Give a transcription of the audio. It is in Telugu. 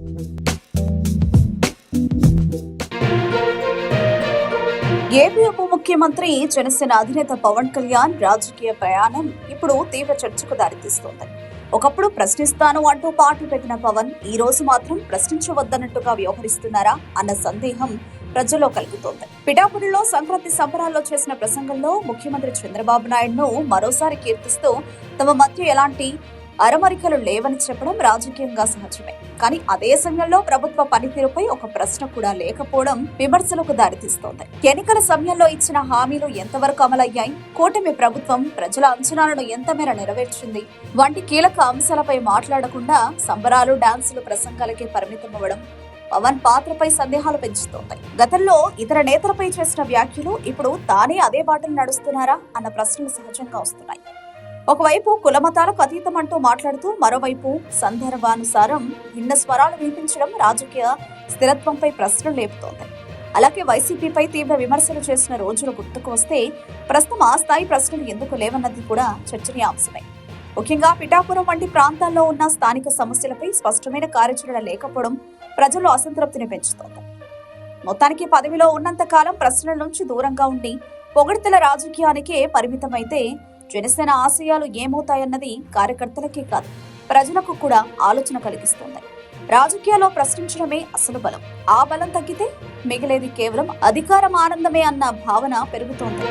ఏపీ ఉప ముఖ్యమంత్రి జనసేన అధినేత పవన్ కళ్యాణ్ రాజకీయ ప్రయాణం ఇప్పుడు తీవ్ర చర్చకు దారితీస్తోంది. ఒకప్పుడు ప్రశ్నిస్తాను అంటూ పార్టీ పెట్టిన పవన్ ఈ రోజు మాత్రం ప్రశ్నించవద్దన్నట్టుగా వ్యవహరిస్తున్నారా అన్న సందేహం ప్రజల్లో కలుగుతోంది. పిఠాపురంలో సంక్రాంతి సంబరాల్లో చేసిన ప్రసంగంలో ముఖ్యమంత్రి చంద్రబాబు నాయుడును మరోసారి కీర్తిస్తూ తమ మధ్య ఎలాంటి అరమరికలు లేవని చెప్పడం రాజకీయంగా సహజమే. కానీ అదే సమయంలో ప్రభుత్వ పనితీరుపై ఒక ప్రశ్న కూడా లేకపోవడం విమర్శలకు దారితీస్తోంది. ఎన్నికల సమయంలో ఇచ్చిన హామీలు ఎంతవరకు అమలయ్యాయి, కూటమి ప్రభుత్వం ప్రజల అంచనాలను ఎంత మేర నెరవేర్చింది వంటి కీలక అంశాలపై మాట్లాడకుండా సంబరాలు, డాన్సులు, ప్రసంగాలకే పరిమితమవ్వడం పవన్ పాత్రపై సందేహాలు పెంచుతోంది. గతంలో ఇతర నేతలపై చేసిన వ్యాఖ్యలు ఇప్పుడు తానే అదే బాటలు నడుస్తున్నారా అన్న ప్రశ్నలు సహజంగా వస్తున్నాయి. ఒకవైపు కులమతాలకు అతీతం అంటూ మాట్లాడుతూ మరోవైపు సందర్భానుసారం భిన్న స్వరాలు వినిపించడం రాజకీయ స్థిరత్వంపై ప్రశ్నలు లేపుతోంది. అలాగే వైసీపీపై తీవ్ర విమర్శలు చేసిన రోజులు గుర్తుకు వస్తే ప్రస్తుతం ఆ స్థాయి ప్రశ్నలు ఎందుకు లేవన్నది కూడా చర్చనీయాంశమే. ముఖ్యంగా పిఠాపురం వంటి ప్రాంతాల్లో ఉన్న స్థానిక సమస్యలపై స్పష్టమైన కార్యాచరణ లేకపోవడం ప్రజల్లో అసంతృప్తిని పెంచుతోంది. మొత్తానికి పదవిలో ఉన్నంత కాలం ప్రశ్నల నుంచి దూరంగా ఉండి పొగడ్తల రాజకీయానికే పరిమితమైతే జనసేన ఆశయాలు ఏమవుతాయన్నది కార్యకర్తలకే కాదు ప్రజలకు కూడా ఆలోచన కలిగిస్తుంది. రాజకీయాల్లో ప్రశ్నించడమే అసలు బలం. ఆ బలం తగ్గితే మిగిలేది కేవలం అధికారం, ఆనందమే అన్న భావన పెరుగుతోంది.